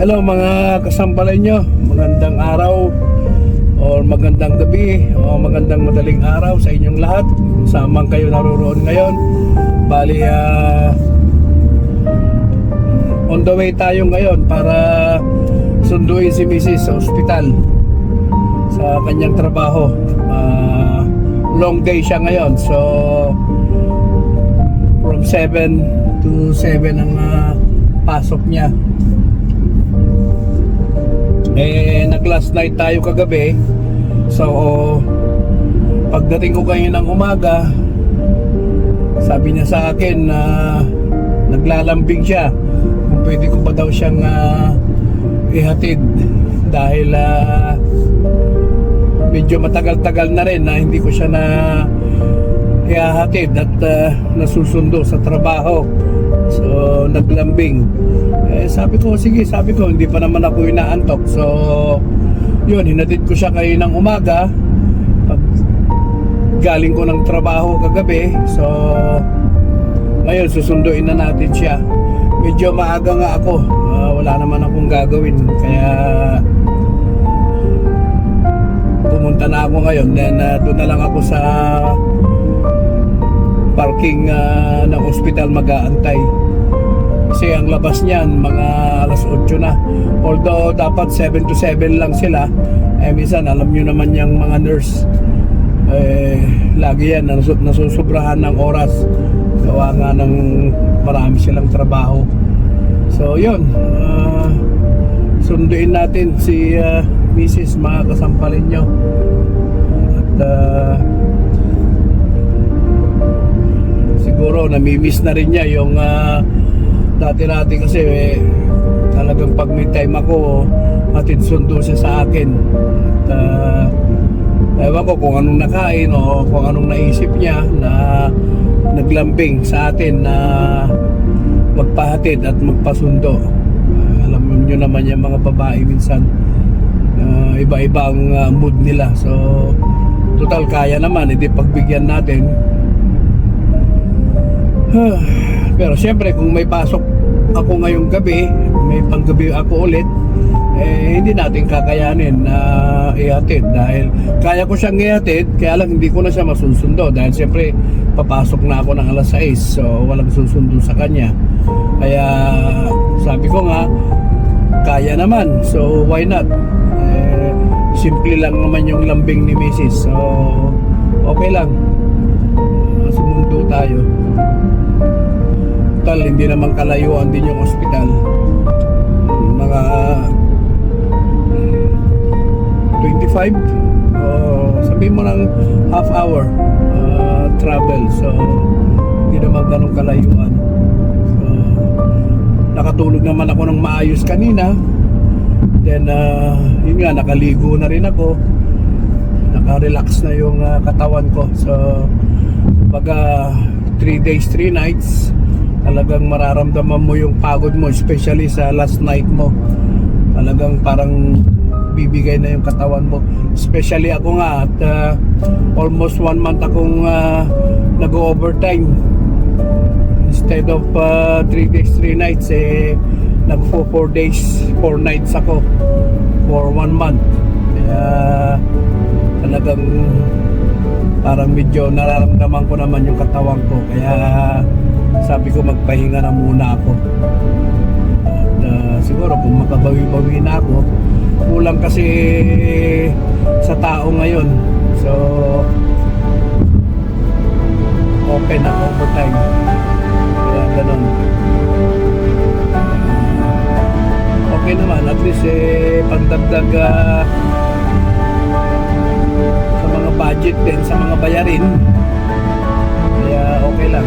Hello mga kasambalay nyo, magandang araw o magandang gabi o magandang madaling araw sa inyong lahat. Saan man kayo naroon ngayon. Bali on the way tayo ngayon para sunduin si Mrs. sa ospital sa kanyang trabaho. Long day siya ngayon, so from 7 to 7 ang pasok niya. Nag-last night tayo kagabi. So pagdating ko kayo ng umaga, sabi niya sa akin na naglalambing siya kung pwede ko ba daw siyang ihatid dahil medyo matagal-tagal na rin na hindi ko siya na ihahatid at nasusundo sa trabaho. So naglambing. Sabi ko sige, sabi ko hindi pa naman ako inaantok. So yun, hinatid ko siya kayo ng umaga pag galing ko ng trabaho kagabi. So ngayon susunduin na natin siya. Medyo maaga nga ako, wala naman akong gagawin, kaya pumunta na ako ngayon. Then doon na lang ako sa parking ng ospital mag-aantay. Kasi ang labas niyan mga alas 8 na. Although dapat 7 to 7 lang sila, minsan alam nyo naman yung mga nurse, lagi yan nasusubrahan ng oras, gawa nga ng marami silang trabaho. So yun, sunduin natin si Mrs. mga kasampalin nyo. At siguro namimiss na rin niya yung dati-dati kasi talagang pag may time ako hatid sundo siya sa akin. At ewan ko kung anong nakain o kung anong naisip niya na naglambing sa atin na magpahatid at magpasundo. Alam niyo naman yung mga babae minsan, iba-iba ang mood nila. So total kaya naman, hindi pagbigyan natin. Pero syempre kung may pasok ako ngayong gabi, may panggabi ako ulit, hindi natin kakayanin na ihatid dahil kaya ko siyang ihatid, kaya lang hindi ko na siya masusundo dahil syempre papasok na ako ng alas 6, so walang susundo sa kanya. Kaya sabi ko nga kaya naman, so why not. Simple lang naman yung lambing ni Mrs. So okay lang, sumundo tayo. Hindi naman kalayuan din yung ospital, mga 25 sabihin mo ng half hour travel, so hindi naman ganun kalayuan. So, nakatulog naman ako ng maayos kanina. Then yun nga, nakaligo na rin ako, nakarelax na yung katawan ko. So baga 3 days 3 nights talagang mararamdaman mo yung pagod mo, especially sa last night mo. Talagang parang bibigay na yung katawan mo. Especially ako nga at almost 1 month akong nag-overtime. Instead of 3 days 3 nights, nag 4 days 4 nights ako for 1 month. Kaya talagang parang medyo nararamdaman ko naman yung katawan ko. Kaya sabi ko magpahinga na muna ako. At siguro kung makabawi-bawi na ako, kulang kasi sa tao ngayon. So open na overtime. Kaya ganun. Okay naman, at least pagdagdag sa mga budget din, sa mga bayarin. Kaya okay lang.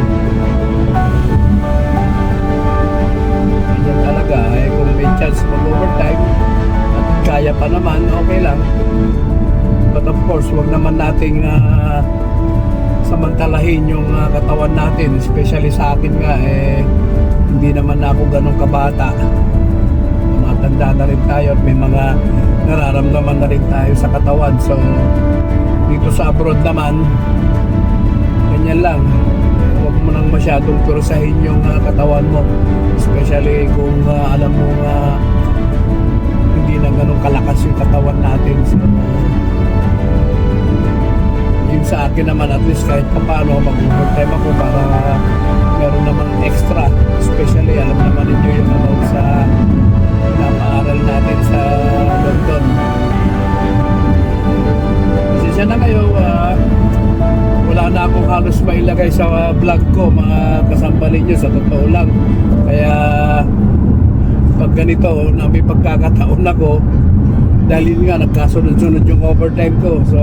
Ganyan talaga, kung may chance mag-overtime at kaya pa naman, okay lang. But of course, wag naman nating samantalahin yung katawan natin. Especially sa akin nga, hindi naman ako ganun kabata. Matanda na rin tayo at may mga nararamdaman na rin tayo sa katawan. So dito sa abroad naman, ganyan lang. Huwag mo nang masyadong turusahin yung katawan mo, especially kung alam mo na ganun kalakas yung katawan natin. So, yung sa akin naman, at least kahit pa paano mag-overtime ako para meron namang extra, especially alam naman ninyo yung sa pinapaaral natin sa London. Kasi siya na kayo, wala na akong halos mailagay sa vlog ko, mga kasambalin nyo, sa totoo lang. Kaya pag ganito na may pagkakataon ako, dahil yun nga nagkasunod-sunod yung overtime ko, so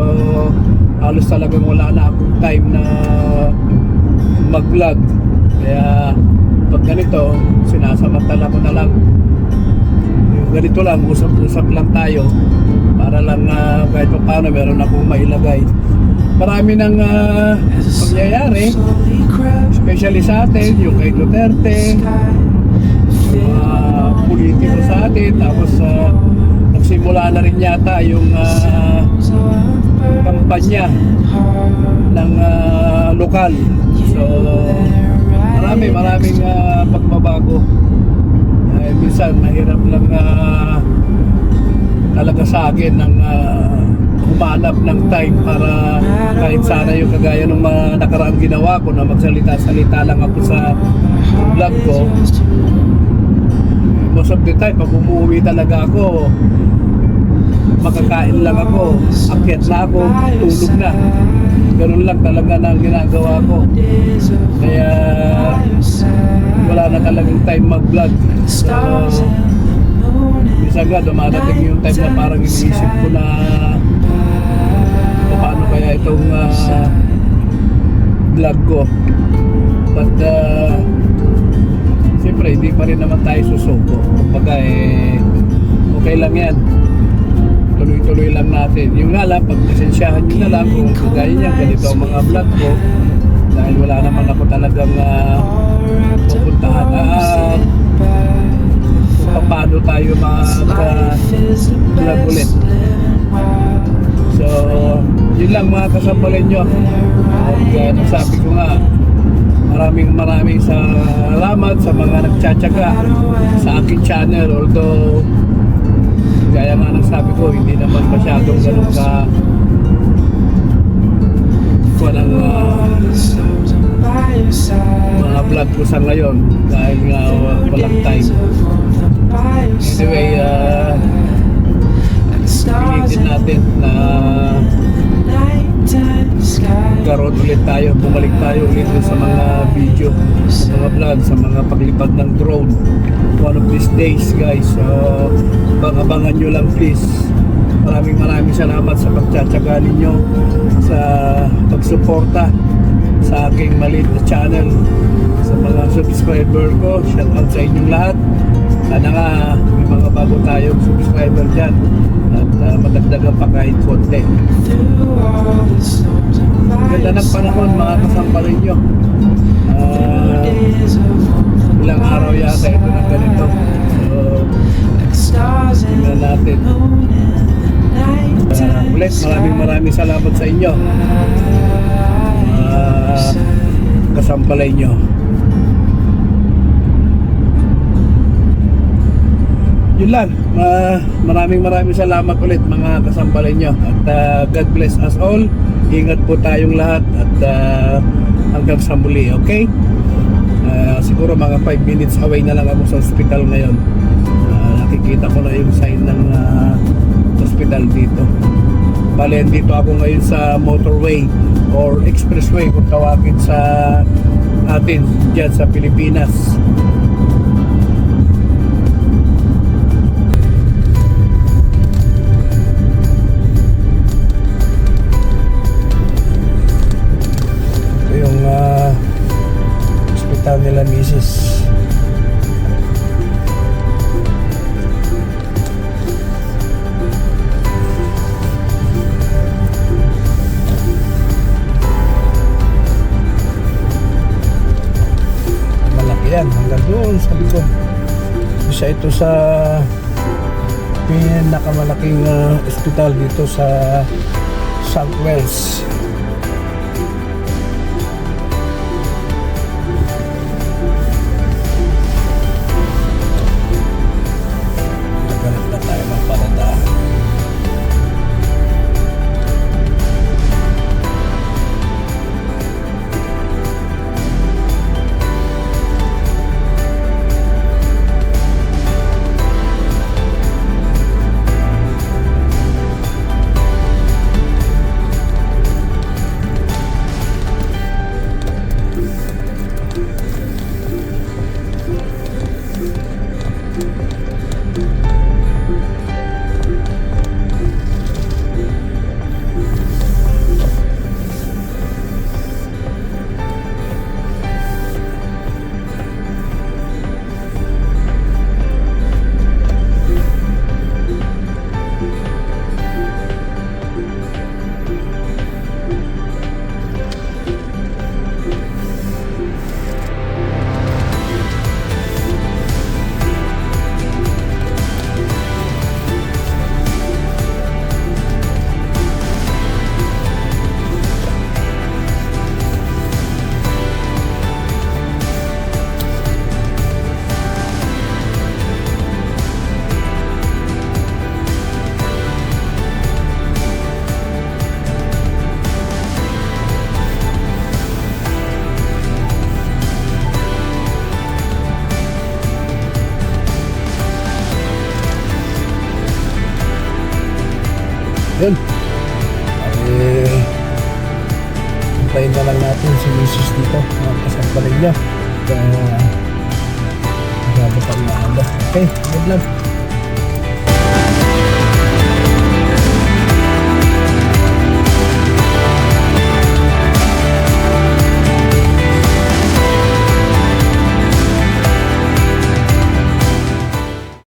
halos talagang wala na akong time na mag-vlog. Kaya pag ganito, sinasamantala ko na lang yung ganito lang, usap-usap lang tayo para lang kahit pa paano meron akong mailagay. Marami ng pangyayari, especially sa atin, yung kay Duterte, politiko sa atin, tapos nagsimula na rin yata yung kampanya ng lokal. So maraming pagbabago. Minsan mahirap lang talaga sa akin ng humanap ng time para kahit sana yung kagaya ng mga nakaraang ginawa ko na magsalita-salita lang ako sa vlog ko. Most of the time pag umuwi talaga ako, makakain lang ako, akyat na ako, tulog na. Ganun lang talaga na ang ginagawa ko. Kaya wala na talagang time mag-vlog. So minsan nga dumadating yung time na parang iniisip ko na paano kaya itong vlog ko. But siyempre hindi pa rin naman tayo susuko. Kumbaga okay lang yan, tuloy-tuloy lang natin. Yung nga lang, pag-presensyahan nyo na lang kung kagaya niya, ganito ang mga vlog ko, dahil wala naman ako talagang pupuntahan kung paano tayo mag-vlog ulit. So yun lang mga kasambalin nyo. At sabi ko nga, maraming salamat sa mga nagtsatsaga sa aking channel. Although gaya nga ng sabi ko, hindi naman masyadong ganun ka walang mga vlog ko sa ngayon dahil nga walang time. Anyway, pilitin natin na karoon ulit tayo, bumalik tayo ulit sa mga video, sa mga vlog, sa mga paglipad ng drone one of these days, guys. So abangan nyo lang please. Maraming salamat sa pagtsatsaga ninyo, sa pagsuporta sa aking maliit na channel. Sa mga subscriber ko, shout out sa inyong lahat. Sana nga may mga bago tayong subscriber dyan at madagdagan pa kahit konti. Ganda ng panahon mga kasambalin nyo. Ilang araw yata ito na ganito. So tingnan natin. Ulit maraming salamat sa inyo, kasambalay nyo. Yun lang, maraming salamat ulit mga kasambalay nyo. At God bless us all. Ingat po tayong lahat. At hanggang sa muli, okay? Siguro mga 5 minutes away na lang ako sa hospital ngayon. Nakikita ko na yung sign ng hospital dito. Bale, dito ako ngayon sa motorway or expressway kung tawagin sa atin dyan sa Pilipinas. Ito yung hospital nila Mrs. Yan, hanggang doon sa likod. Isa ito sa pinakamalaking ospital dito sa South Wales. Naghanap na tayo ng parang Yun. Antayin na lang natin si Mrs. dito. Makasampalin niya. Masyado pang maaga. Okay, good luck.